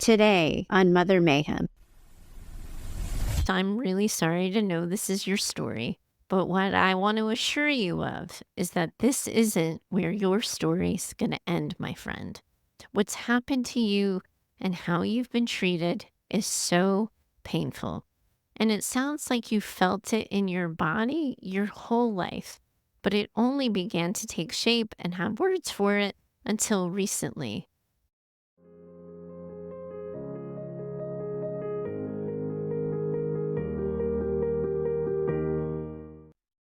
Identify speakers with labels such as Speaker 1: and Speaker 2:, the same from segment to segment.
Speaker 1: Today on Mother Mayhem.
Speaker 2: I'm really sorry to know this is your story, but what I want to assure you of is that this isn't where your story's going to end, my friend. What's happened to you and how you've been treated is so painful. And it sounds like you felt it in your body your whole life, but it only began to take shape and have words for it until recently.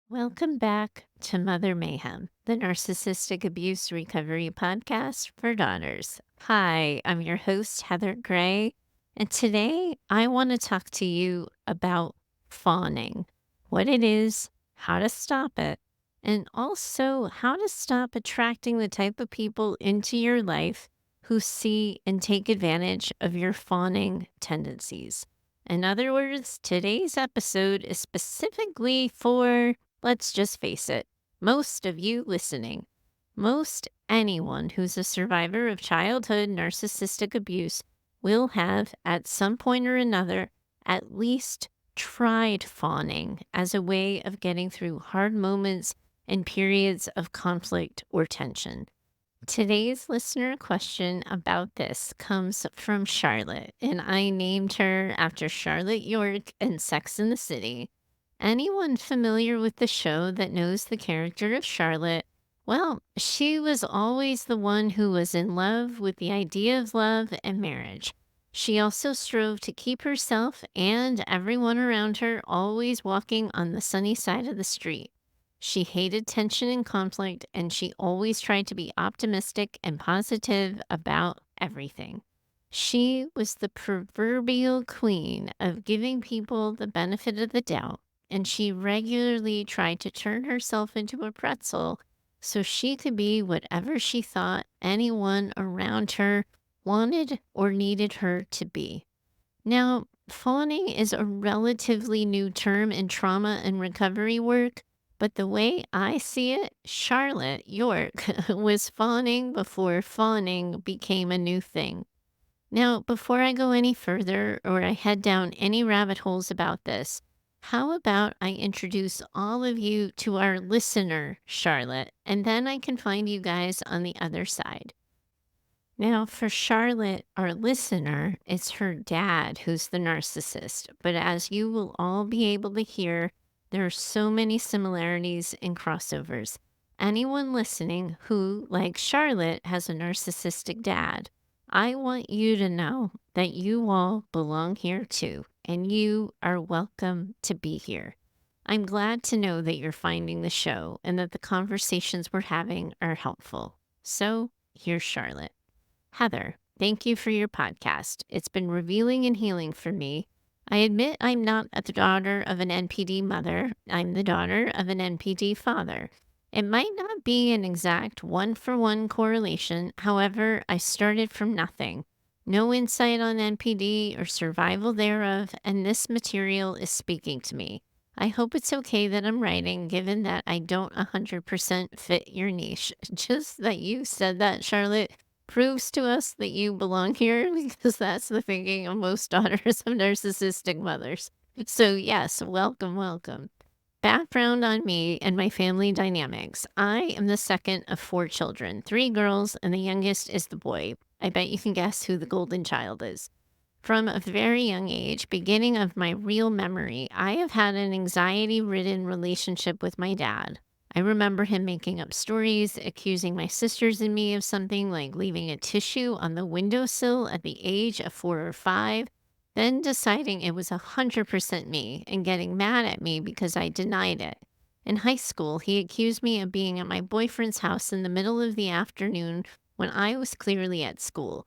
Speaker 2: Welcome back to Mother Mayhem, the Narcissistic Abuse Recovery Podcast for daughters. Hi, I'm your host, Heather Gray, and today I want to talk to you about fawning, what it is, how to stop it, and also how to stop attracting the type of people into your life who see and take advantage of your fawning tendencies. In other words, today's episode is specifically for, let's just face it, most of you listening, most anyone who's a survivor of childhood narcissistic abuse will have, at some point or another, at least tried fawning as a way of getting through hard moments and periods of conflict or tension. Today's listener question about this comes from Charlotte, and I named her after Charlotte York in Sex and the City. Anyone familiar with the show that knows the character of Charlotte, well, she was always the one who was in love with the idea of love and marriage. She also strove to keep herself and everyone around her always walking on the sunny side of the street. She hated tension and conflict, and she always tried to be optimistic and positive about everything. She was the proverbial queen of giving people the benefit of the doubt, and she regularly tried to turn herself into a pretzel so she could be whatever she thought anyone around her wanted or needed her to be. Now, fawning is a relatively new term in trauma and recovery work, but the way I see it, Charlotte York was fawning before fawning became a new thing. Now, before I go any further or I head down any rabbit holes about this, how about I introduce all of you to our listener, Charlotte, and then I can find you guys on the other side. Now, for Charlotte, our listener, it's her dad who's the narcissist. But as you will all be able to hear, there are so many similarities and crossovers. Anyone listening who, like Charlotte, has a narcissistic dad, I want you to know that you all belong here too, and you are welcome to be here. I'm glad to know that you're finding the show and that the conversations we're having are helpful. So, here's Charlotte. Heather, thank you for your podcast. It's been revealing and healing for me. I admit I'm not the daughter of an NPD mother. I'm the daughter of an NPD father. It might not be an exact one-for-one correlation. However, I started from nothing. No insight on NPD or survival thereof, and this material is speaking to me. I hope it's okay that I'm writing, given that I don't 100% fit your niche. Just that you said that, Charlotte, proves to us that you belong here because that's the thinking of most daughters of narcissistic mothers. So, yes, welcome, welcome. Background on me and my family dynamics. I am the second of 4 children, 3 girls, and the youngest is the boy. I bet you can guess who the golden child is. From a very young age, beginning of my real memory, I have had an anxiety-ridden relationship with my dad. I remember him making up stories, accusing my sisters and me of something like leaving a tissue on the windowsill at the age of 4 or 5, then deciding it was 100% me and getting mad at me because I denied it. In high school, he accused me of being at my boyfriend's house in the middle of the afternoon when I was clearly at school.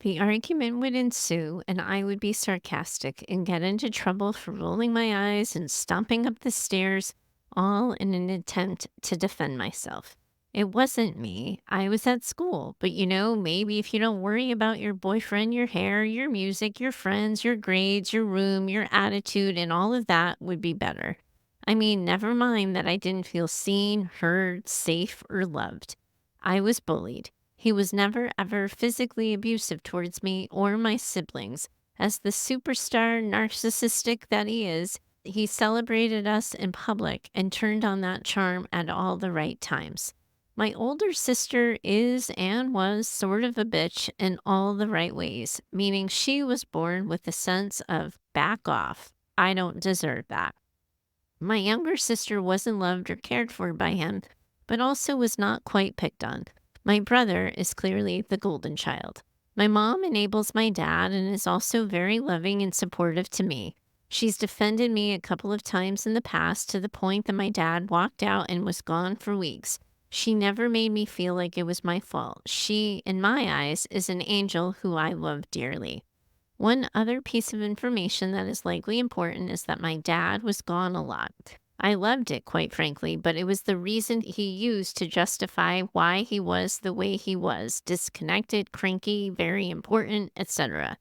Speaker 2: The argument would ensue, and I would be sarcastic and get into trouble for rolling my eyes and stomping up the stairs, all in an attempt to defend myself. It wasn't me. I was at school. But maybe if you don't worry about your boyfriend, your hair, your music, your friends, your grades, your room, your attitude, and all of that would be better. I mean, never mind that I didn't feel seen, heard, safe, or loved. I was bullied. He was never ever physically abusive towards me or my siblings. As the superstar narcissistic that he is, he celebrated us in public and turned on that charm at all the right times. My older sister is and was sort of a bitch in all the right ways, meaning she was born with a sense of back off. I don't deserve that. My younger sister wasn't loved or cared for by him, but also was not quite picked on. My brother is clearly the golden child. My mom enables my dad and is also very loving and supportive to me. She's defended me a couple of times in the past to the point that my dad walked out and was gone for weeks. She never made me feel like it was my fault. She, in my eyes, is an angel who I love dearly. One other piece of information that is likely important is that my dad was gone a lot. I loved it, quite frankly, but it was the reason he used to justify why he was the way he was disconnected, cranky, very important, etc.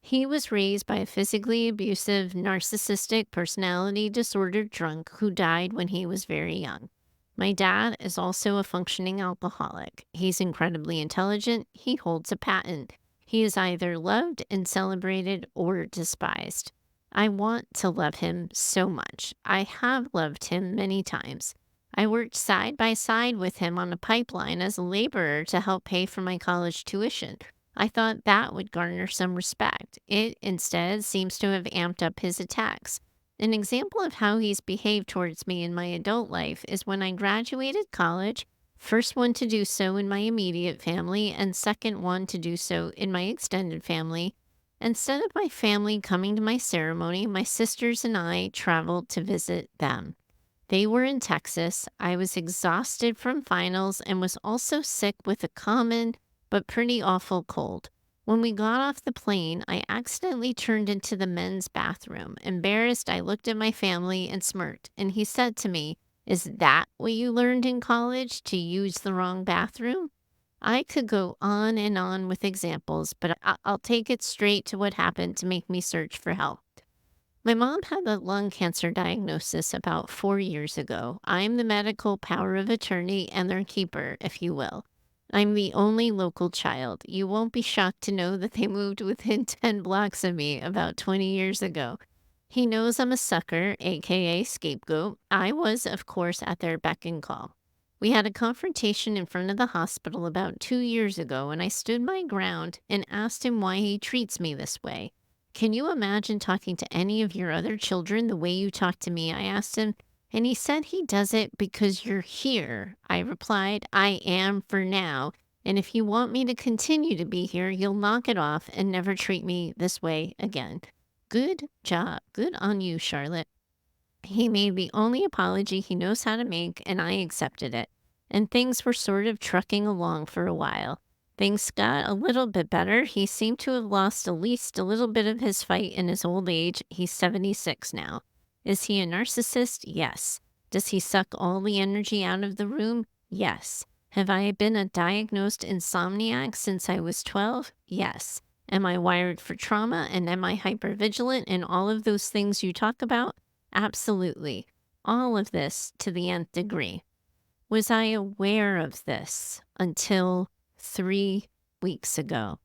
Speaker 2: He was raised by a physically abusive, narcissistic, personality disordered drunk who died when he was very young. My dad is also a functioning alcoholic. He's incredibly intelligent. He holds a patent. He is either loved and celebrated or despised. I want to love him so much. I have loved him many times. I worked side by side with him on a pipeline as a laborer to help pay for my college tuition. I thought that would garner some respect. It instead seems to have amped up his attacks. An example of how he's behaved towards me in my adult life is when I graduated college, first one to do so in my immediate family, and second one to do so in my extended family. Instead of my family coming to my ceremony, my sisters and I traveled to visit them. They were in Texas. I was exhausted from finals and was also sick with a common but pretty awful cold. When we got off the plane, I accidentally turned into the men's bathroom. Embarrassed, I looked at my family and smirked, and he said to me, "Is that what you learned in college, to use the wrong bathroom?" I could go on and on with examples, but I'll take it straight to what happened to make me search for help. My mom had a lung cancer diagnosis about 4 years ago. I'm the medical power of attorney and their keeper, if you will. I'm the only local child. You won't be shocked to know that they moved within 10 blocks of me about 20 years ago. He knows I'm a sucker, aka scapegoat. I was, of course, at their beck and call. We had a confrontation in front of the hospital about 2 years ago, and I stood my ground and asked him why he treats me this way. "Can you imagine talking to any of your other children the way you talk to me?" I asked him, and he said he does it because you're here. I replied, "I am for now, and if you want me to continue to be here, you'll knock it off and never treat me this way again." Good job. Good on you, Charlotte. He made the only apology he knows how to make, and I accepted it. And things were sort of trucking along for a while. Things got a little bit better. He seemed to have lost at least a little bit of his fight in his old age. He's 76 now. Is he a narcissist? Yes. Does he suck all the energy out of the room? Yes. Have I been a diagnosed insomniac since I was 12? Yes. Am I wired for trauma, and am I hypervigilant and all of those things you talk about? Absolutely. All of this to the nth degree. Was I aware of this until 3 weeks ago?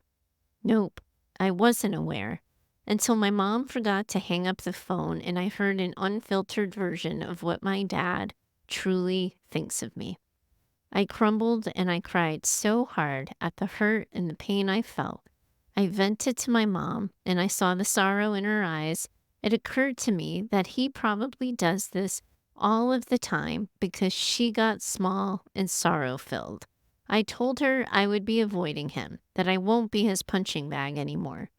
Speaker 2: Nope, I wasn't aware. Until my mom forgot to hang up the phone and I heard an unfiltered version of what my dad truly thinks of me. I crumbled and I cried so hard at the hurt and the pain I felt. I vented to my mom and I saw the sorrow in her eyes. It occurred to me that he probably does this all of the time because she got small and sorrow-filled. I told her I would be avoiding him, that I won't be his punching bag anymore.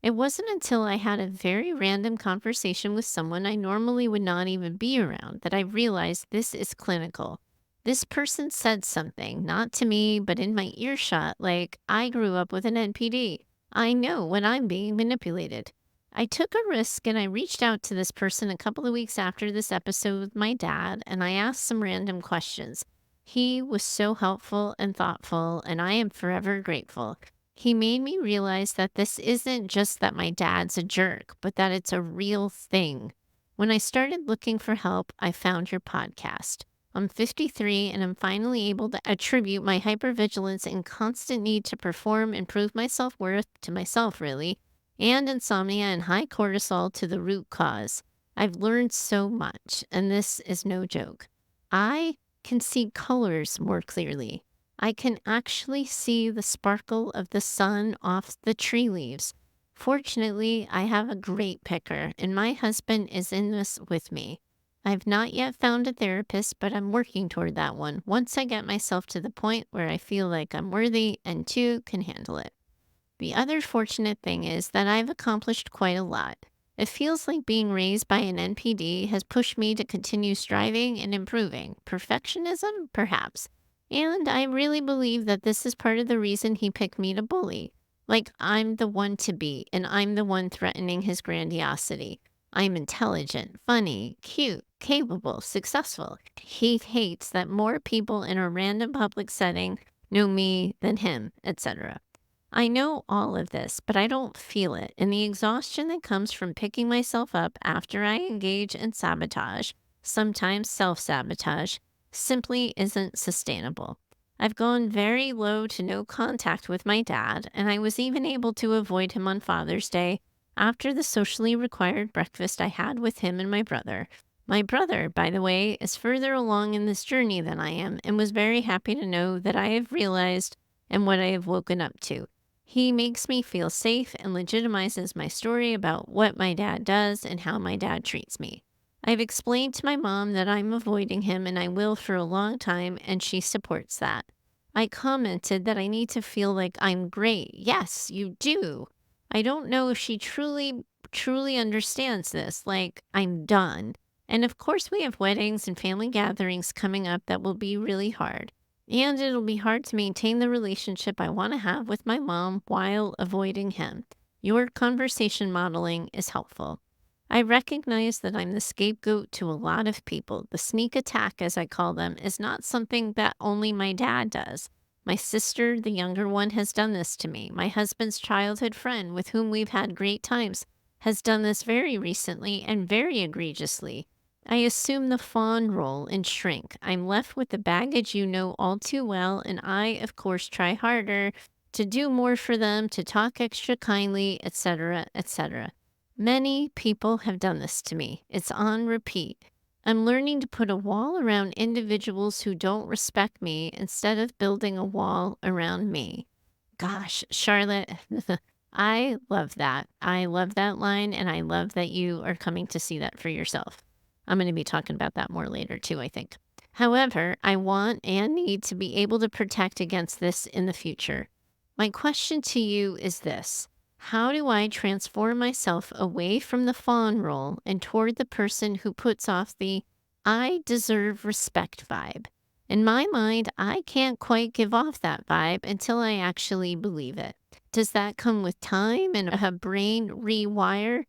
Speaker 2: It wasn't until I had a very random conversation with someone I normally would not even be around that I realized this is clinical. This person said something, not to me, but in my earshot, like, "I grew up with an NPD. I know when I'm being manipulated." I took a risk and I reached out to this person a couple of weeks after this episode with my dad, and I asked some random questions. He was so helpful and thoughtful, and I am forever grateful. He made me realize that this isn't just that my dad's a jerk, but that it's a real thing. When I started looking for help, I found your podcast. I'm 53 and I'm finally able to attribute my hypervigilance and constant need to perform and prove my self worth to myself, really, and insomnia and high cortisol to the root cause. I've learned so much, and this is no joke. I can see colors more clearly. I can actually see the sparkle of the sun off the tree leaves. Fortunately, I have a great picker, and my husband is in this with me. I've not yet found a therapist, but I'm working toward that one once I get myself to the point where I feel like I'm worthy and too can handle it. The other fortunate thing is that I've accomplished quite a lot. It feels like being raised by an NPD has pushed me to continue striving and improving. Perfectionism? Perhaps. And I really believe that this is part of the reason he picked me to bully. Like I'm the one to beat, and I'm the one threatening his grandiosity. I'm intelligent, funny, cute, capable, successful. He hates that more people in a random public setting know me than him, etc. I know all of this, but I don't feel it. And the exhaustion that comes from picking myself up after I engage in sabotage, sometimes self sabotage, simply isn't sustainable. I've gone very low to no contact with my dad, and I was even able to avoid him on Father's Day after the socially required breakfast I had with him and my brother. My brother, by the way, is further along in this journey than I am and was very happy to know that I have realized and what I have woken up to. He makes me feel safe and legitimizes my story about what my dad does and how my dad treats me. I've explained to my mom that I'm avoiding him and I will for a long time, and she supports that. I commented that I need to feel like I'm great. Yes, you do. I don't know if she truly understands this, like I'm done. And of course, we have weddings and family gatherings coming up that will be really hard. And it'll be hard to maintain the relationship I want to have with my mom while avoiding him. Your conversation modeling is helpful. I recognize that I'm the scapegoat to a lot of people. The sneak attack, as I call them, is not something that only my dad does. My sister, the younger one, has done this to me. My husband's childhood friend, with whom we've had great times, has done this very recently and very egregiously. I assume the fawn role and shrink. I'm left with the baggage you know all too well, and I, of course, try harder to do more for them, to talk extra kindly, etc., etc. Many people have done this to me. It's on repeat. I'm learning to put a wall around individuals who don't respect me instead of building a wall around me. Gosh, Charlotte, I love that. I love that line, and I love that you are coming to see that for yourself. I'm going to be talking about that more later, too, I think. However, I want and need to be able to protect against this in the future. My question to you is this: how do I transform myself away from the fawn role and toward the person who puts off the I deserve respect vibe? In my mind, I can't quite give off that vibe until I actually believe it. Does that come with time and a brain rewire?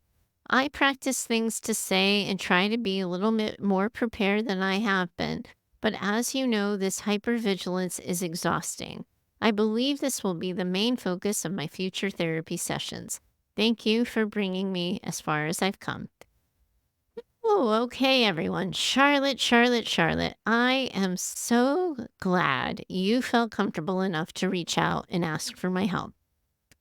Speaker 2: I practice things to say and try to be a little bit more prepared than I have been. But as you know, this hypervigilance is exhausting. I believe this will be the main focus of my future therapy sessions. Thank you for bringing me as far as I've come. Oh, okay, everyone. Charlotte. I am so glad you felt comfortable enough to reach out and ask for my help.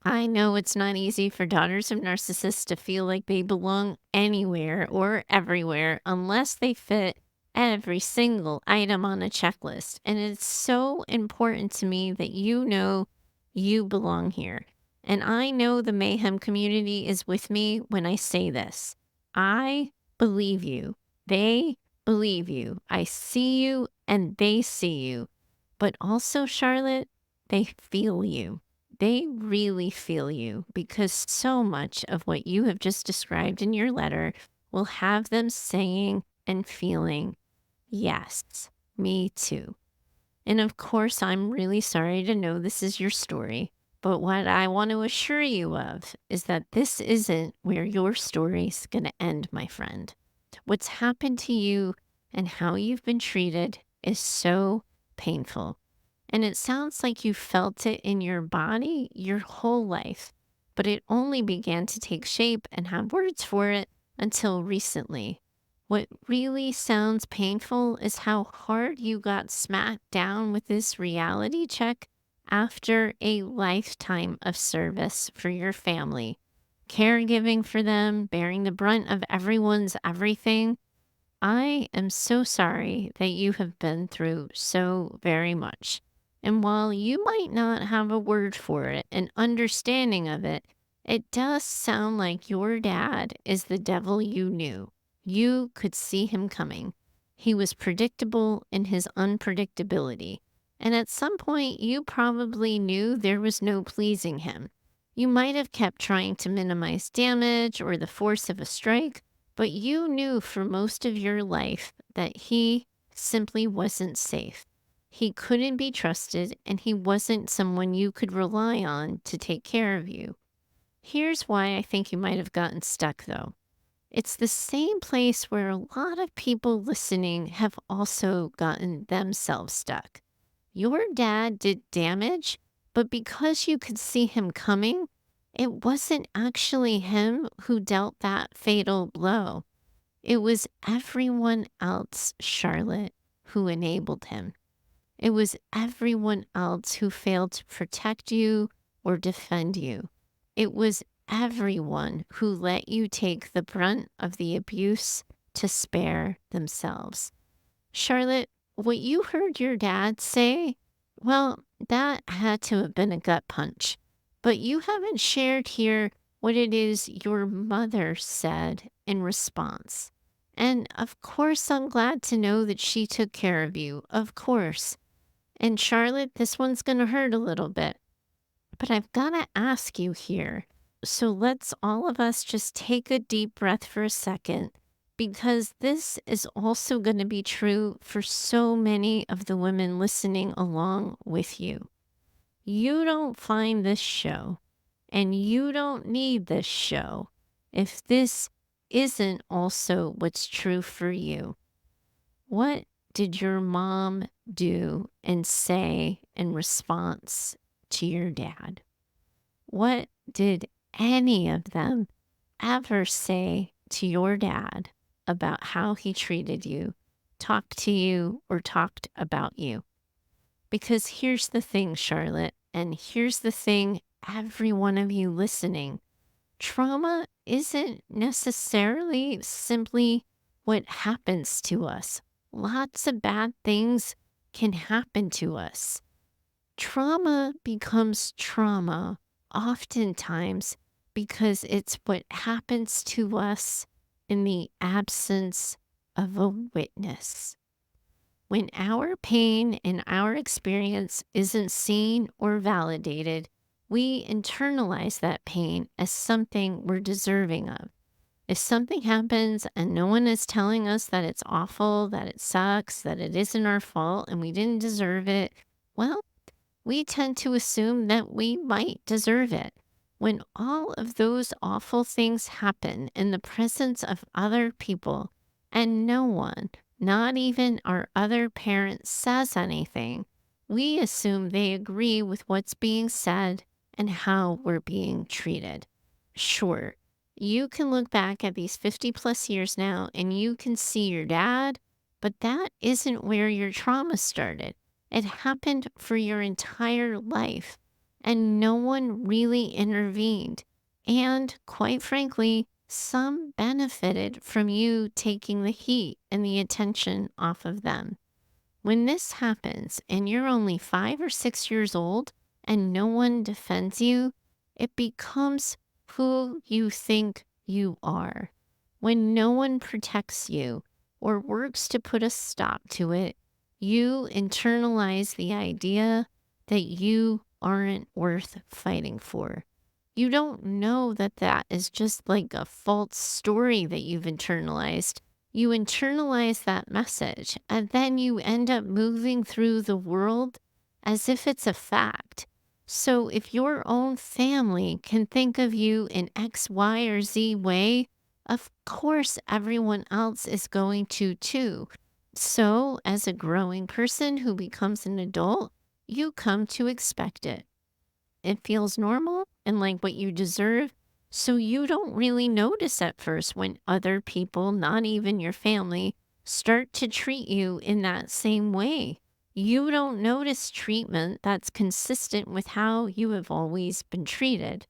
Speaker 2: I know it's not easy for daughters of narcissists to feel like they belong anywhere or everywhere unless they fit every single item on a checklist. And it's so important to me that you know you belong here. And I know the Mayhem community is with me when I say this. I believe you. They believe you. I see you and they see you. But also, Charlotte, they feel you. They really feel you, because so much of what you have just described in your letter will have them saying and feeling, yes, me too. And of course, I'm really sorry to know this is your story. But what I want to assure you of is that this isn't where your story's going to end, my friend. What's happened to you and how you've been treated is so painful. And it sounds like you felt it in your body your whole life, but it only began to take shape and have words for it until recently. What really sounds painful is how hard you got smacked down with this reality check after a lifetime of service for your family, caregiving for them, bearing the brunt of everyone's everything. I am so sorry that you have been through so very much. And while you might not have a word for it, an understanding of it, it does sound like your dad is the devil you knew. You could see him coming. He was predictable in his unpredictability. And at some point, you probably knew there was no pleasing him. You might have kept trying to minimize damage or the force of a strike, but you knew for most of your life that he simply wasn't safe. He couldn't be trusted, and he wasn't someone you could rely on to take care of you. Here's why I think you might have gotten stuck, though. It's the same place where a lot of people listening have also gotten themselves stuck. Your dad did damage, but because you could see him coming, it wasn't actually him who dealt that fatal blow. It was everyone else, Charlotte, who enabled him. It was everyone else who failed to protect you or defend you. It was everyone who let you take the brunt of the abuse to spare themselves. Charlotte, what you heard your dad say, well, that had to have been a gut punch. But you haven't shared here what it is your mother said in response. And of course, I'm glad to know that she took care of you. Of course. And Charlotte, this one's going to hurt a little bit. But I've got to ask you here. So let's all of us just take a deep breath for a second, because this is also going to be true for so many of the women listening along with you. You don't find this show, and you don't need this show if this isn't also what's true for you. What did your mom do and say in response to your dad? What did any of them ever say to your dad about how he treated you, talked to you, or talked about you? Because here's the thing, Charlotte, and here's the thing, every one of you listening. Trauma isn't necessarily simply what happens to us. Lots of bad things can happen to us. Trauma becomes trauma oftentimes because it's what happens to us in the absence of a witness. When our pain and our experience isn't seen or validated, we internalize that pain as something we're deserving of. If something happens and no one is telling us that it's awful, that it sucks, that it isn't our fault and we didn't deserve it, well, we tend to assume that we might deserve it. When all of those awful things happen in the presence of other people and no one, not even our other parent, says anything, we assume they agree with what's being said and how we're being treated. Sure, you can look back at these 50 plus years now and you can see your dad, but that isn't where your trauma started. It happened for your entire life, and no one really intervened. And quite frankly, some benefited from you taking the heat and the attention off of them. When this happens and you're only 5 or 6 years old and no one defends you, it becomes who you think you are. When no one protects you or works to put a stop to it, you internalize the idea that you aren't worth fighting for. You don't know that that is just like a false story that you've internalized. You internalize that message, and then you end up moving through the world as if it's a fact. So if your own family can think of you in X, Y, or Z way, of course everyone else is going to too. So as a growing person who becomes an adult, you come to expect it. It feels normal and like what you deserve, So you don't really notice at first when other people, not even your family, start to treat you in that same way. You don't notice treatment that's consistent with how you have always been treated.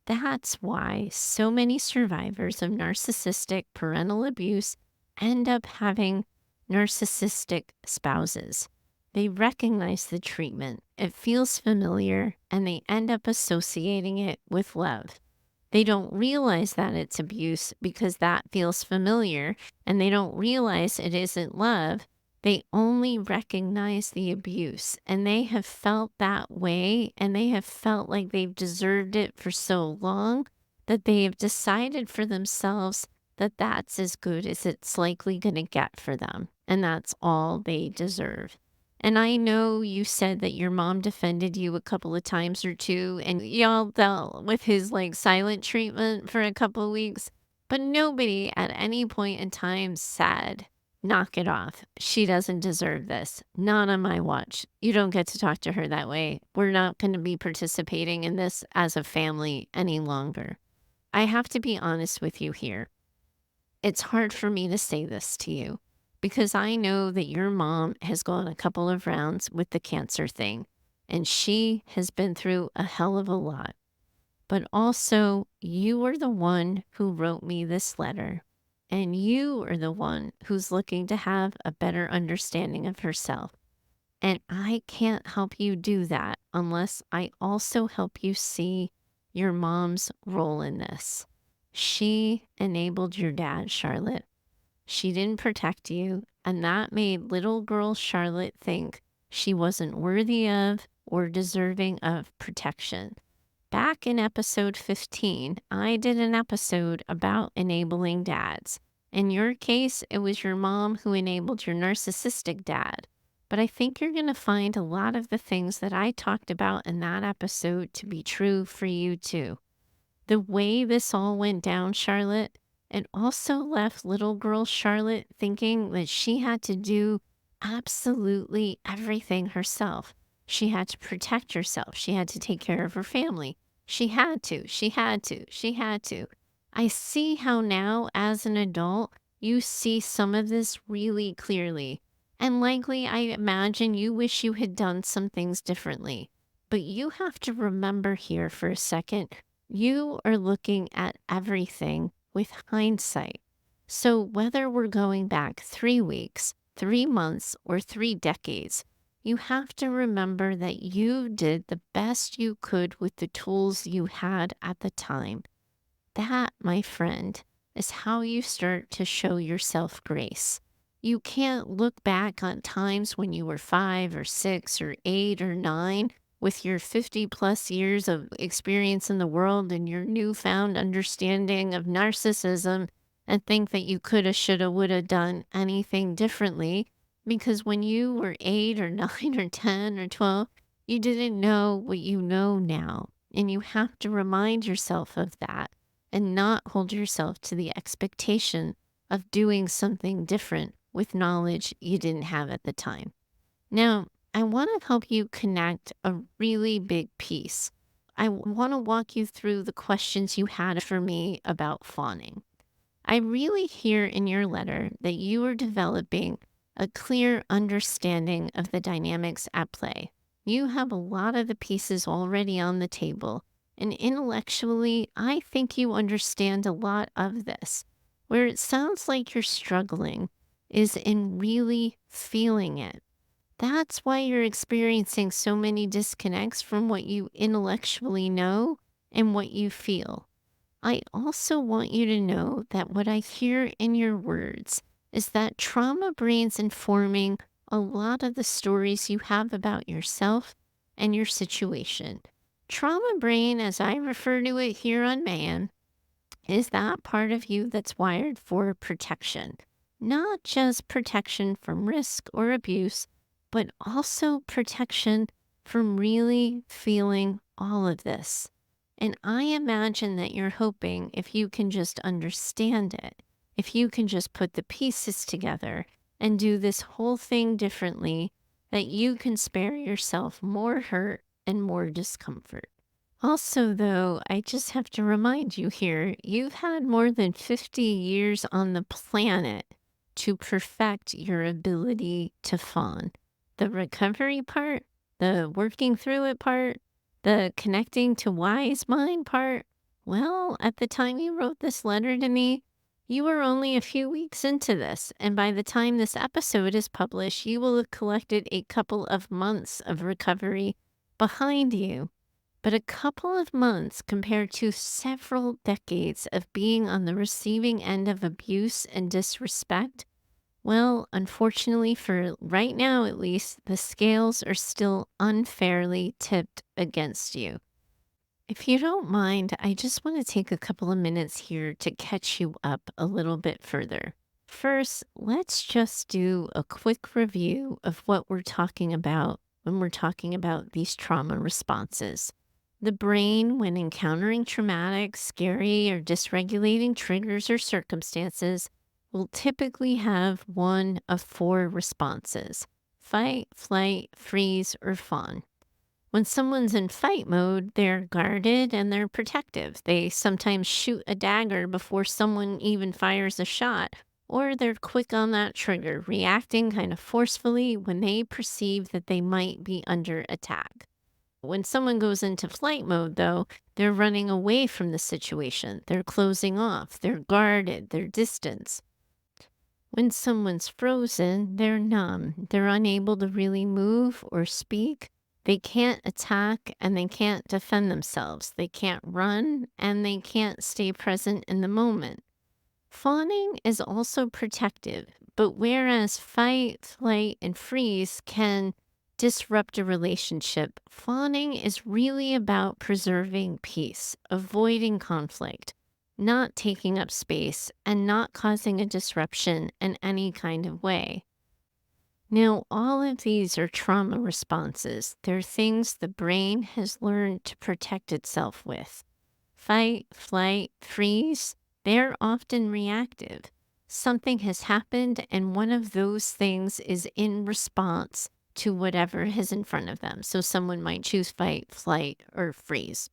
Speaker 2: That's why so many survivors of narcissistic parental abuse end up having narcissistic spouses. They recognize the treatment, it feels familiar, and they end up associating it with love. They don't realize that it's abuse because that feels familiar, and they don't realize it isn't love. They only recognize the abuse, and they have felt that way, and they have felt like they've deserved it for so long that they have decided for themselves that that's as good as it's likely going to get for them, and that's all they deserve. And I know you said that your mom defended you a couple of times or two, and y'all dealt with his like silent treatment for a couple of weeks, but nobody at any point in time said, knock it off. She doesn't deserve this. Not on my watch. You don't get to talk to her that way. We're not going to be participating in this as a family any longer. I have to be honest with you here. It's hard for me to say this to you because I know that your mom has gone a couple of rounds with the cancer thing and she has been through a hell of a lot. But also, you are the one who wrote me this letter, and you are the one who's looking to have a better understanding of herself. And I can't help you do that unless I also help you see your mom's role in this. She enabled your dad, Charlotte. She didn't protect you, and that made little girl Charlotte think she wasn't worthy of or deserving of protection. Back in episode 15, I did an episode about enabling dads. In your case, it was your mom who enabled your narcissistic dad. But I think you're going to find a lot of the things that I talked about in that episode to be true for you too. The way this all went down, Charlotte, it also left little girl Charlotte thinking that she had to do absolutely everything herself. She had to protect herself. She had to take care of her family. She had to, she had to, she had to. I see how now, as an adult, you see some of this really clearly. And likely, I imagine you wish you had done some things differently. But you have to remember here for a second, you are looking at everything with hindsight. So whether we're going back 3 weeks, 3 months, or 3 decades, you have to remember that you did the best you could with the tools you had at the time. That, my friend, is how you start to show yourself grace. You can't look back on times when you were 5 or 6 or 8 or 9 with your 50 plus years of experience in the world and your newfound understanding of narcissism and think that you coulda, shoulda, woulda done anything differently because when you were 8 or 9 or 10 or 12, you didn't know what you know now. And you have to remind yourself of that and not hold yourself to the expectation of doing something different with knowledge you didn't have at the time. Now, I want to help you connect a really big piece. I want to walk you through the questions you had for me about fawning. I really hear in your letter that you are developing a clear understanding of the dynamics at play. You have a lot of the pieces already on the table, and intellectually, I think you understand a lot of this. Where it sounds like you're struggling is in really feeling it. That's why you're experiencing so many disconnects from what you intellectually know and what you feel. I also want you to know that what I hear in your words is that trauma brain's informing a lot of the stories you have about yourself and your situation. Trauma brain, as I refer to it here on Man, is that part of you that's wired for protection. Not just protection from risk or abuse, but also protection from really feeling all of this. And I imagine that you're hoping if you can just understand it, if you can just put the pieces together and do this whole thing differently, that you can spare yourself more hurt and more discomfort. Also, though, I just have to remind you here, you've had more than 50 years on the planet to perfect your ability to fawn. The recovery part, the working through it part, the connecting to wise mind part. Well, at the time you wrote this letter to me, you were only a few weeks into this. And by the time this episode is published, you will have collected a couple of months of recovery behind you. But a couple of months compared to several decades of being on the receiving end of abuse and disrespect, well, unfortunately, for right now at least, the scales are still unfairly tipped against you. If you don't mind, I just want to take a couple of minutes here to catch you up a little bit further. First, let's just do a quick review of what we're talking about when we're talking about these trauma responses. The brain, when encountering traumatic, scary, or dysregulating triggers or circumstances, will typically have one of four responses: fight, flight, freeze, or fawn. When someone's in fight mode, they're guarded and they're protective. They sometimes shoot a dagger before someone even fires a shot, or they're quick on that trigger, reacting kind of forcefully when they perceive that they might be under attack. When someone goes into flight mode, though, they're running away from the situation. They're closing off. They're guarded. They're distanced. When someone's frozen, they're numb. They're unable to really move or speak. They can't attack and they can't defend themselves. They can't run and they can't stay present in the moment. Fawning is also protective, but whereas fight, flight, and freeze can disrupt a relationship, fawning is really about preserving peace, avoiding conflict, not taking up space, and not causing a disruption in any kind of way. Now, all of these are trauma responses. They're things the brain has learned to protect itself with. Fight, flight, freeze, they're often reactive. Something has happened, and one of those things is in response to whatever is in front of them. So someone might choose fight, flight, or freeze.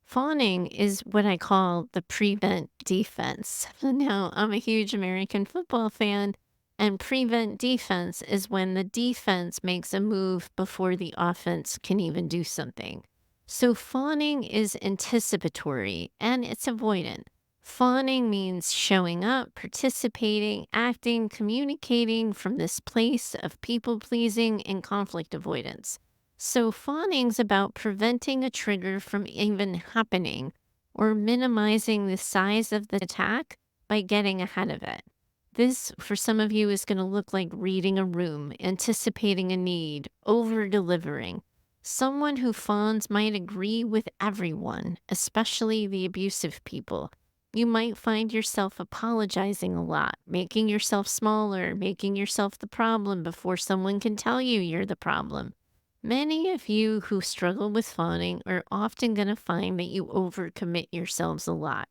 Speaker 2: Fawning is what I call the prevent defense. Now, I'm a huge American football fan, and prevent defense is when the defense makes a move before the offense can even do something. So fawning is anticipatory and it's avoidant. Fawning means showing up, participating, acting, communicating from this place of people pleasing and conflict avoidance. So fawning's about preventing a trigger from even happening or minimizing the size of the attack by getting ahead of it. This, for some of you, is going to look like reading a room, anticipating a need, over delivering. Someone who fawns might agree with everyone, especially the abusive people. You might find yourself apologizing a lot, making yourself smaller, making yourself the problem before someone can tell you you're the problem. Many of you who struggle with fawning are often going to find that you overcommit yourselves a lot.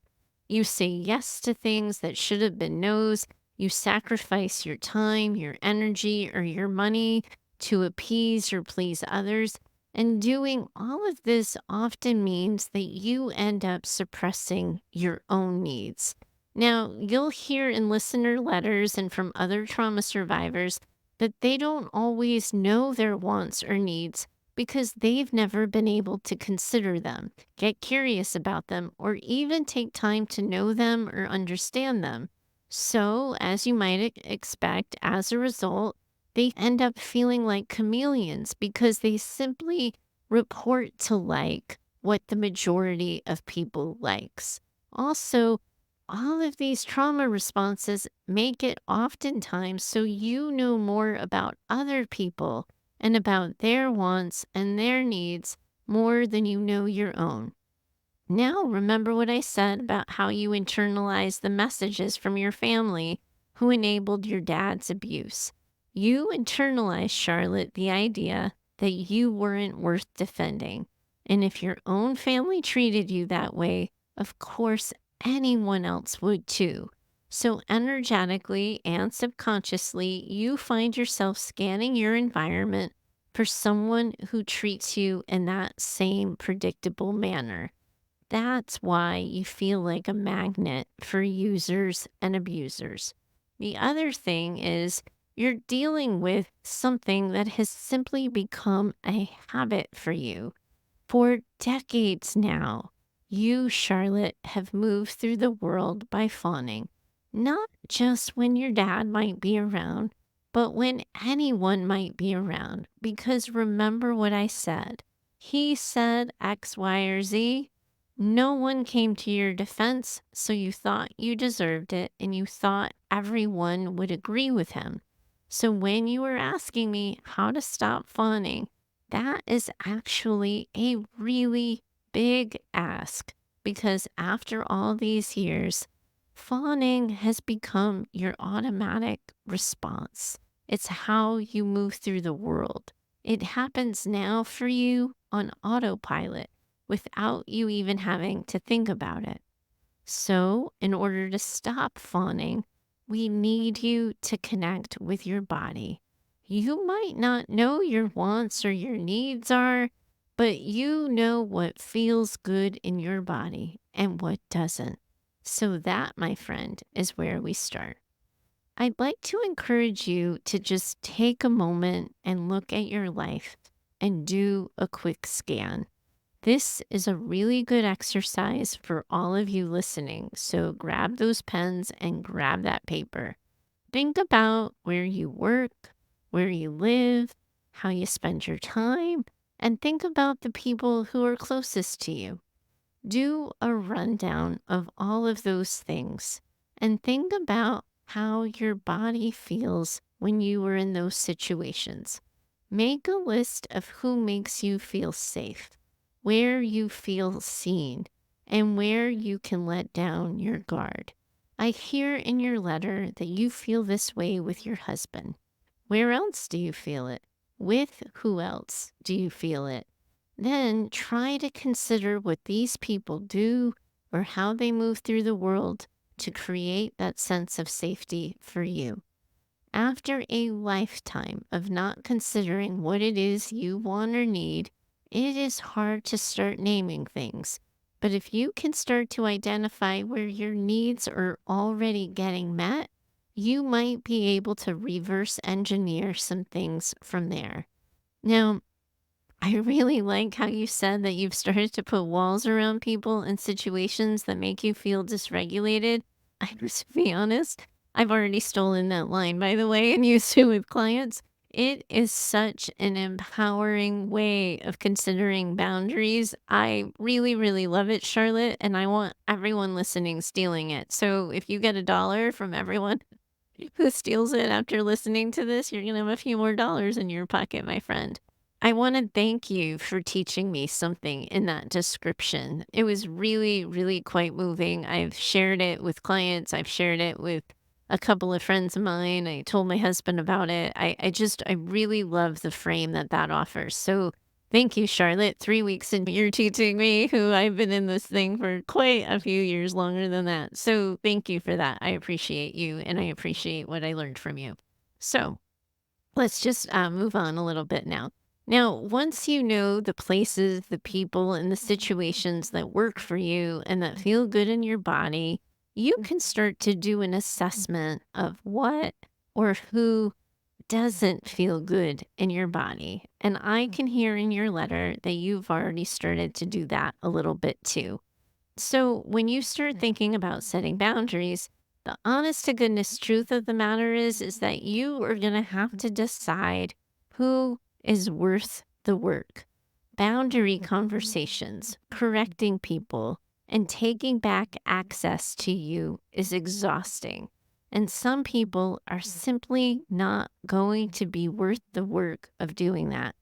Speaker 2: You say yes to things that should have been no's. You sacrifice your time, your energy, or your money to appease or please others. And doing all of this often means that you end up suppressing your own needs. Now, you'll hear in listener letters and from other trauma survivors that they don't always know their wants or needs because they've never been able to consider them, get curious about them, or even take time to know them or understand them. So, as you might expect, as a result, they end up feeling like chameleons because they simply report to like what the majority of people likes. Also, all of these trauma responses make it oftentimes so you know more about other people and about their wants and their needs more than you know your own. Now, remember what I said about how you internalize the messages from your family who enabled your dad's abuse. You internalized, Charlotte, the idea that you weren't worth defending. And if your own family treated you that way, of course, anyone else would too. So, energetically and subconsciously, you find yourself scanning your environment for someone who treats you in that same predictable manner. That's why you feel like a magnet for users and abusers. The other thing is you're dealing with something that has simply become a habit for you. For decades now, you, Charlotte, have moved through the world by fawning, not just when your dad might be around, but when anyone might be around. Because remember what I said. He said X, Y, or Z. No one came to your defense, so you thought you deserved it and you thought everyone would agree with him. So when you were asking me how to stop fawning, that is actually a really big ask because after all these years, fawning has become your automatic response. It's how you move through the world. It happens now for you on autopilot without you even having to think about it. So, in order to stop fawning, we need you to connect with your body. You might not know your wants or your needs are, but you know what feels good in your body and what doesn't. So, that, my friend, is where we start. I'd like to encourage you to just take a moment and look at your life and do a quick scan. This is a really good exercise for all of you listening. So grab those pens and grab that paper. Think about where you work, where you live, how you spend your time, and think about the people who are closest to you. Do a rundown of all of those things and think about how your body feels when you are in those situations. Make a list of who makes you feel safe, where you feel seen, and where you can let down your guard. I hear in your letter that you feel this way with your husband. Where else do you feel it? With who else do you feel it? Then try to consider what these people do or how they move through the world to create that sense of safety for you. After a lifetime of not considering what it is you want or need, it is hard to start naming things. But if you can start to identify where your needs are already getting met, you might be able to reverse engineer some things from there. Now, I really like how you said that you've started to put walls around people in situations that make you feel dysregulated. I must be honest, I've already stolen that line, by the way, and used it with clients. It is such an empowering way of considering boundaries. I really, really love it, Charlotte, and I want everyone listening stealing it. So if you get $1 from everyone who steals it after listening to this, you're going to have a few more dollars in your pocket, my friend. I want to thank you for teaching me something in that description. It was really, really quite moving. I've shared it with clients, I've shared it with a couple of friends of mine. I told my husband about it. I really love the frame that that offers. So thank you, Charlotte. 3 weeks and you're teaching me who I've been in this thing for quite a few years longer than that. So thank you for that. I appreciate you and I appreciate what I learned from you. So let's just move on a little bit now. Now, once you know the places, the people, and the situations that work for you and that feel good in your body, you can start to do an assessment of what or who doesn't feel good in your body. And I can hear in your letter that you've already started to do that a little bit too. So, when you start thinking about setting boundaries, the honest to goodness truth of the matter is that you are going to have to decide who is worth the work. Boundary conversations, correcting people, and taking back access to you is exhausting. And some people are simply not going to be worth the work of doing that.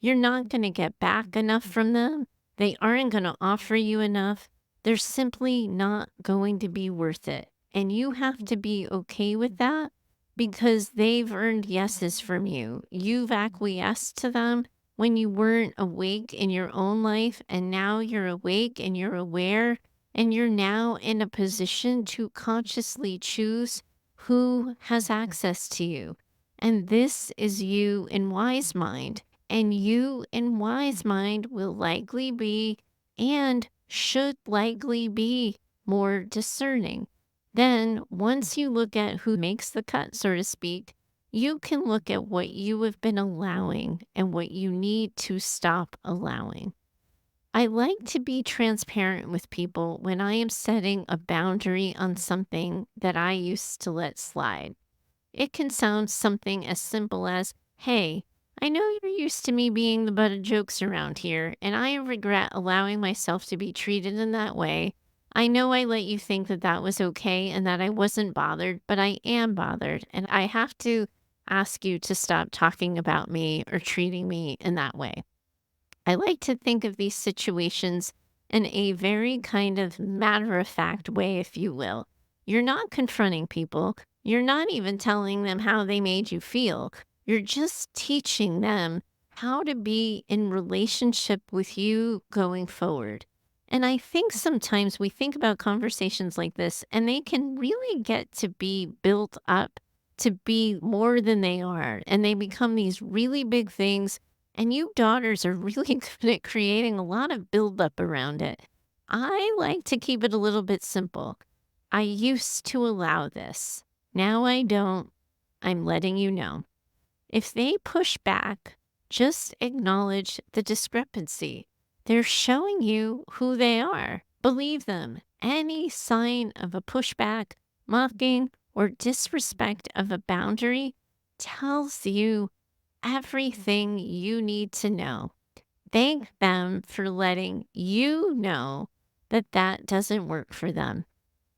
Speaker 2: You're not going to get back enough from them. They aren't going to offer you enough. They're simply not going to be worth it. And you have to be okay with that because they've earned yeses from you. You've acquiesced to them when you weren't awake in your own life. And now you're awake and you're aware. And you're now in a position to consciously choose who has access to you. And this is you in wise mind. And you, in wise mind, will likely be and should likely be more discerning. Then, once you look at who makes the cut, so to speak, you can look at what you have been allowing and what you need to stop allowing. I like to be transparent with people when I am setting a boundary on something that I used to let slide. It can sound something as simple as, hey, I know you're used to me being the butt of jokes around here, and I regret allowing myself to be treated in that way. I know I let you think that that was okay and that I wasn't bothered, but I am bothered, and I have to ask you to stop talking about me or treating me in that way. I like to think of these situations in a very kind of matter of fact way, if you will. You're not confronting people. You're not even telling them how they made you feel. You're just teaching them how to be in relationship with you going forward. And I think sometimes we think about conversations like this and they can really get to be built up to be more than they are. And they become these really big things and you daughters are really good at creating a lot of buildup around it. I like to keep it a little bit simple. I used to allow this. Now I don't. I'm letting you know. If they push back, just acknowledge the discrepancy. They're showing you who they are. Believe them. Any sign of a pushback, mocking, or disrespect of a boundary tells you everything you need to know. Thank them for letting you know that that doesn't work for them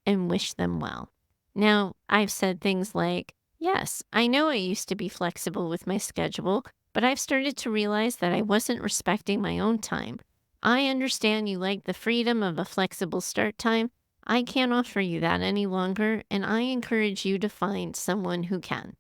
Speaker 2: and wish them well. Now, I've said things like, yes, I know I used to be flexible with my schedule, but I've started to realize that I wasn't respecting my own time. I understand you like the freedom of a flexible start time. I can't offer you that any longer, and I encourage you to find someone who can.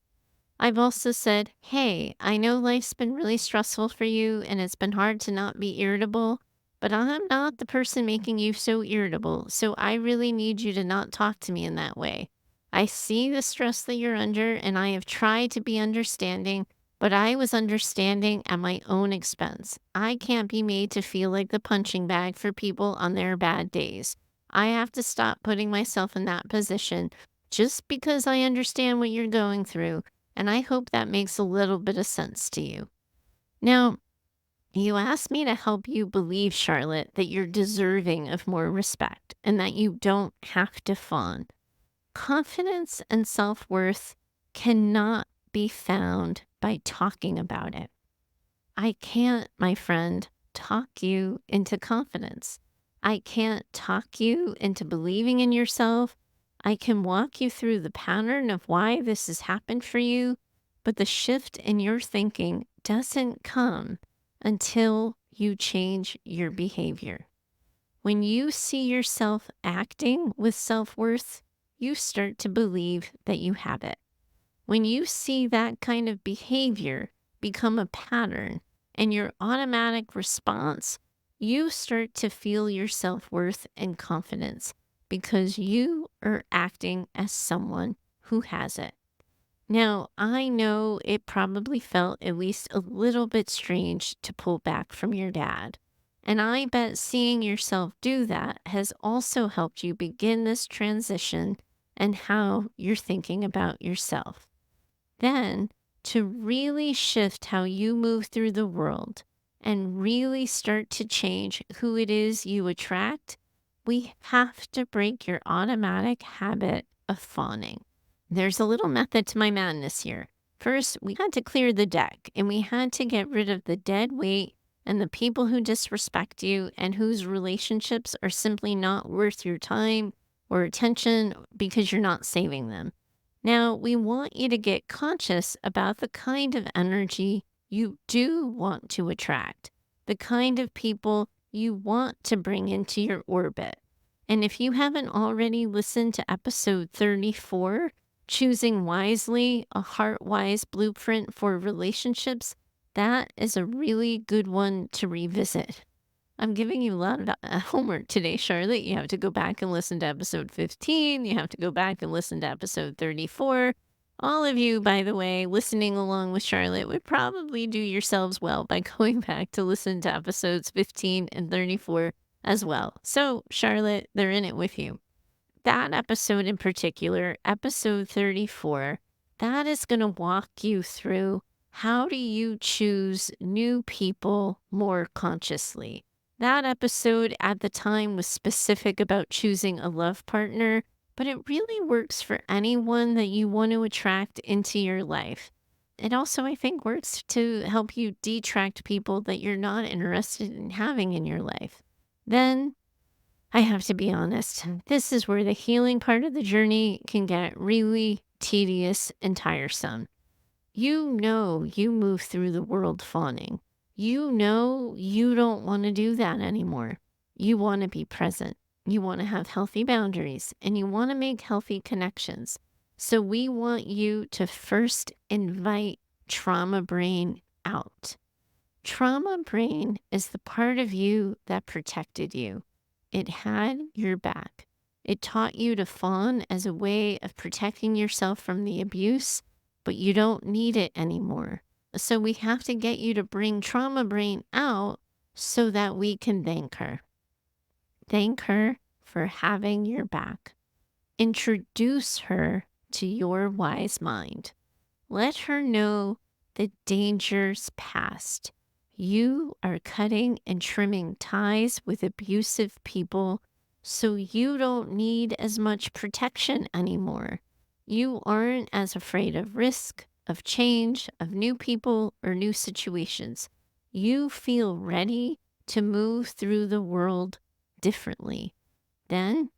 Speaker 2: I've also said, hey, I know life's been really stressful for you and it's been hard to not be irritable, but I'm not the person making you so irritable. So I really need you to not talk to me in that way. I see the stress that you're under and I have tried to be understanding, but I was understanding at my own expense. I can't be made to feel like the punching bag for people on their bad days. I have to stop putting myself in that position just because I understand what you're going through. And I hope that makes a little bit of sense to you. Now, you asked me to help you believe, Charlotte, that you're deserving of more respect and that you don't have to fawn. Confidence and self worth cannot be found by talking about it. I can't, my friend, talk you into confidence. I can't talk you into believing in yourself. I can walk you through the pattern of why this has happened for you, but the shift in your thinking doesn't come until you change your behavior. When you see yourself acting with self worth, you start to believe that you have it. When you see that kind of behavior become a pattern and your automatic response, you start to feel your self worth and confidence because you are acting as someone who has it. Now, I know it probably felt at least a little bit strange to pull back from your dad. And I bet seeing yourself do that has also helped you begin this transition and how you're thinking about yourself. Then, to really shift how you move through the world and really start to change who it is you attract, we have to break your automatic habit of fawning. There's a little method to my madness here. First, we had to clear the deck and we had to get rid of the dead weight and the people who disrespect you and whose relationships are simply not worth your time or attention because you're not saving them. Now, we want you to get conscious about the kind of energy you do want to attract, the kind of people you want to bring into your orbit. And if you haven't already listened to episode 34, Choosing Wisely, a heart-wise blueprint for relationships, that is a really good one to revisit. I'm giving you a lot of homework today, Charlotte. You have to go back and listen to episode 15. You have to go back and listen to episode 34. All of you, by the way, listening along with Charlotte would probably do yourselves well by going back to listen to episodes 15 and 34 as well. So, Charlotte, they're in it with you. That episode in particular, episode 34, that is going to walk you through how do you choose new people more consciously. That episode at the time was specific about choosing a love partner, but it really works for anyone that you want to attract into your life. It also, I think, works to help you detract people that you're not interested in having in your life. Then I have to be honest, this is where the healing part of the journey can get really tedious and tiresome. You know you move through the world fawning. You know you don't want to do that anymore. You want to be present. You want to have healthy boundaries and you want to make healthy connections. So we want you to first invite trauma brain out. Trauma brain is the part of you that protected you. It had your back. It taught you to fawn as a way of protecting yourself from the abuse, but you don't need it anymore. So we have to get you to bring trauma brain out so that we can thank her. Thank her for having your back. Introduce her to your wise mind. Let her know the danger's past. You are cutting and trimming ties with abusive people, so you don't need as much protection anymore. You aren't as afraid of risk, of change, of new people, or new situations. You feel ready to move through the world differently. Then,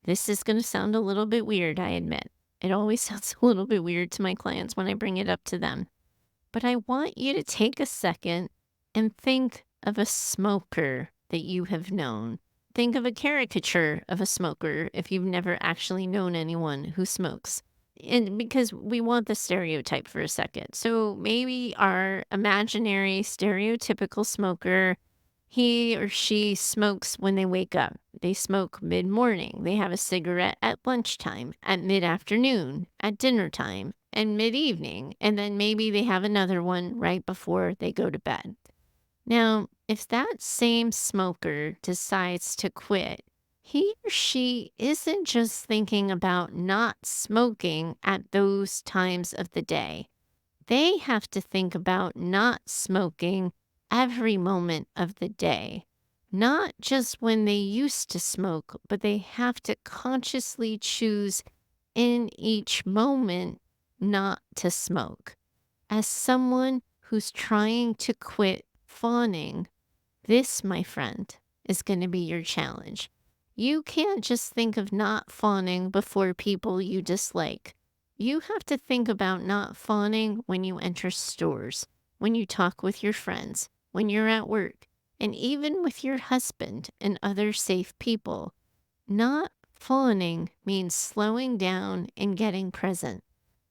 Speaker 2: this is going to sound a little bit weird, I admit. It always sounds a little bit weird to my clients when I bring it up to them. But I want you to take a second and think of a smoker that you have known. Think of a caricature of a smoker if you've never actually known anyone who smokes. And because we want the stereotype for a second. So maybe our imaginary stereotypical smoker, he or she smokes when they wake up. They smoke mid-morning. They have a cigarette at lunchtime, at mid-afternoon, at dinner time, and mid-evening. And then maybe they have another one right before they go to bed. Now, if that same smoker decides to quit, he or she isn't just thinking about not smoking at those times of the day. They have to think about not smoking every moment of the day. Not just when they used to smoke, but they have to consciously choose in each moment not to smoke. As someone who's trying to quit fawning, this, my friend, is going to be your challenge. You can't just think of not fawning before people you dislike. You have to think about not fawning when you enter stores, when you talk with your friends, when you're at work, and even with your husband and other safe people. Not fawning means slowing down and getting present,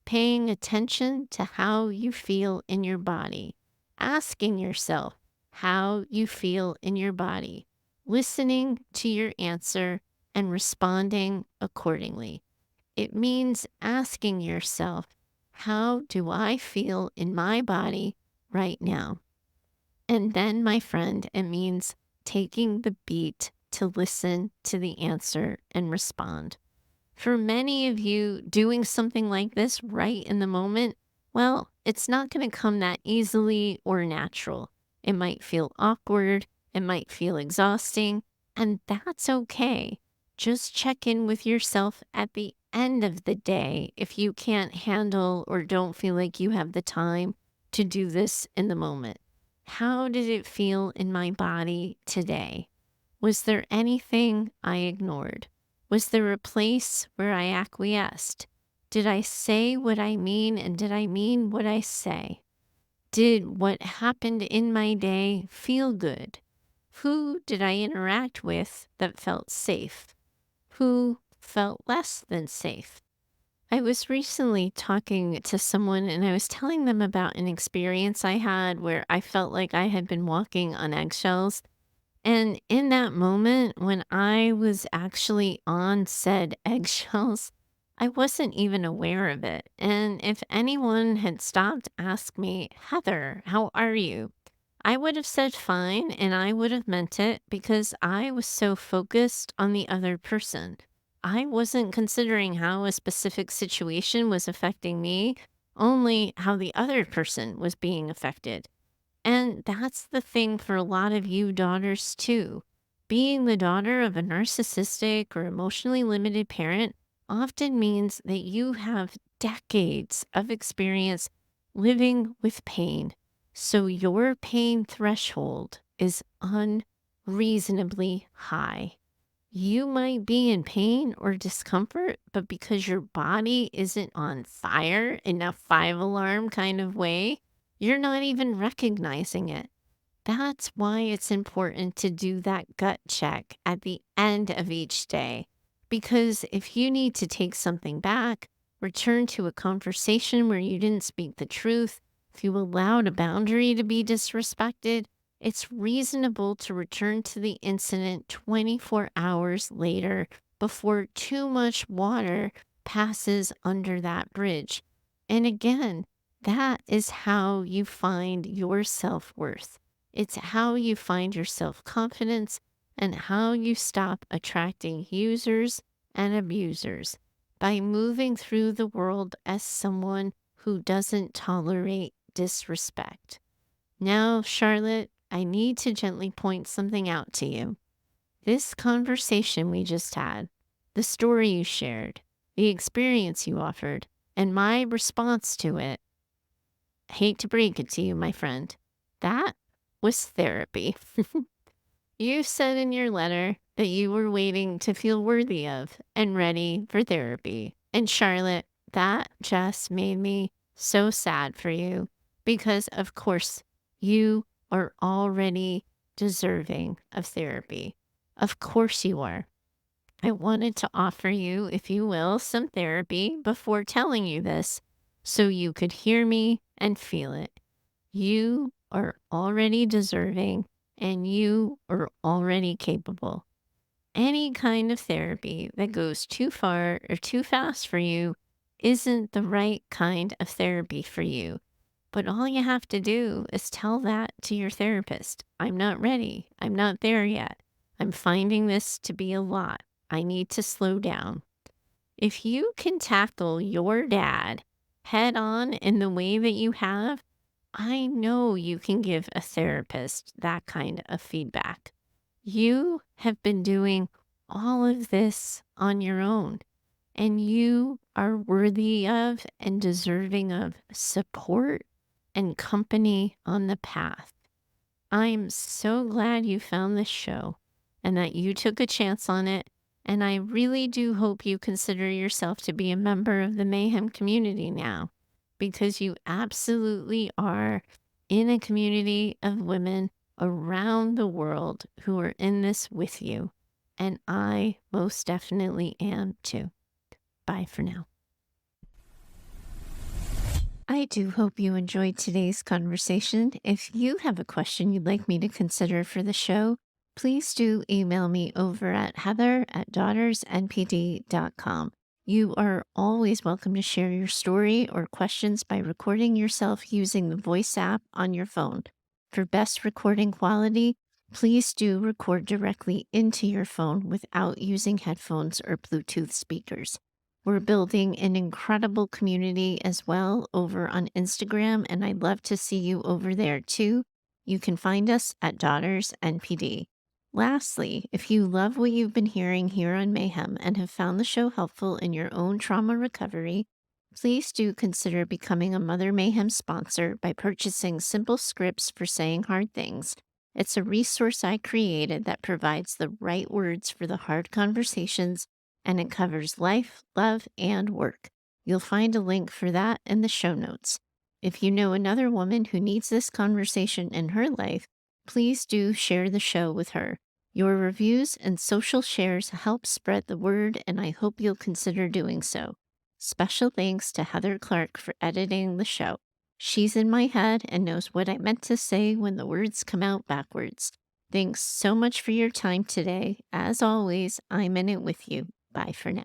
Speaker 2: paying attention to how you feel in your body, asking yourself how you feel in your body, listening to your answer and responding accordingly. It means asking yourself, how do I feel in my body right now? And then, my friend, it means taking the beat to listen to the answer and respond. For many of you, doing something like this right in the moment, well, it's not going to come that easily or natural. It might feel awkward, it might feel exhausting, and that's okay. Just check in with yourself at the end of the day if you can't handle or don't feel like you have the time to do this in the moment. How did it feel in my body today? Was there anything I ignored? Was there a place where I acquiesced? Did I say what I mean and did I mean what I say? Did what happened in my day feel good? Who did I interact with that felt safe? Who felt less than safe? I was recently talking to someone and I was telling them about an experience I had where I felt like I had been walking on eggshells. And in that moment, when I was actually on said eggshells, I wasn't even aware of it. And if anyone had stopped to ask me, Heather, how are you? I would have said fine and I would have meant it because I was so focused on the other person. I wasn't considering how a specific situation was affecting me, only how the other person was being affected. And that's the thing for a lot of you daughters, too. Being the daughter of a narcissistic or emotionally limited parent often means that you have decades of experience living with pain. So your pain threshold is unreasonably high. You might be in pain or discomfort, but because your body isn't on fire in a 5 alarm kind of way, you're not even recognizing it. That's why it's important to do that gut check at the end of each day. Because if you need to take something back, return to a conversation where you didn't speak the truth, if you allowed a boundary to be disrespected, it's reasonable to return to the incident 24 hours later before too much water passes under that bridge. And again, that is how you find your self worth. It's how you find your self confidence and how you stop attracting users and abusers by moving through the world as someone who doesn't tolerate disrespect. Now, Charlotte, I need to gently point something out to you. This conversation we just had, the story you shared, the experience you offered, and my response to it, I hate to break it to you, my friend, that was therapy. You said in your letter that you were waiting to feel worthy of and ready for therapy. And Charlotte, that just made me so sad for you because, of course, you are already deserving of therapy. Of course, you are. I wanted to offer you, if you will, some therapy before telling you this so you could hear me and feel it. You are already deserving and you are already capable. Any kind of therapy that goes too far or too fast for you isn't the right kind of therapy for you. But all you have to do is tell that to your therapist. I'm not ready. I'm not there yet. I'm finding this to be a lot. I need to slow down. If you can tackle your dad head on in the way that you have, I know you can give a therapist that kind of feedback. You have been doing all of this on your own, and you are worthy of and deserving of support and company on the path. I'm so glad you found this show and that you took a chance on it. And I really do hope you consider yourself to be a member of the Mayhem community now, because you absolutely are in a community of women around the world who are in this with you. And I most definitely am too. Bye for now. I do hope you enjoyed today's conversation. If you have a question you'd like me to consider for the show, please do email me over at heather@daughtersnpd.com. You are always welcome to share your story or questions by recording yourself using the voice app on your phone. For best recording quality, please do record directly into your phone without using headphones or Bluetooth speakers. We're building an incredible community as well over on Instagram, and I'd love to see you over there too. You can find us at Daughters NPD. Lastly, if you love what you've been hearing here on Mayhem and have found the show helpful in your own trauma recovery, please do consider becoming a Mother Mayhem sponsor by purchasing simple scripts for saying hard things. It's a resource I created that provides the right words for the hard conversations, and it covers life, love, and work. You'll find a link for that in the show notes. If you know another woman who needs this conversation in her life, please do share the show with her. Your reviews and social shares help spread the word, and I hope you'll consider doing so. Special thanks to Heather Clark for editing the show. She's in my head and knows what I meant to say when the words come out backwards. Thanks so much for your time today. As always, I'm in it with you. Bye for now.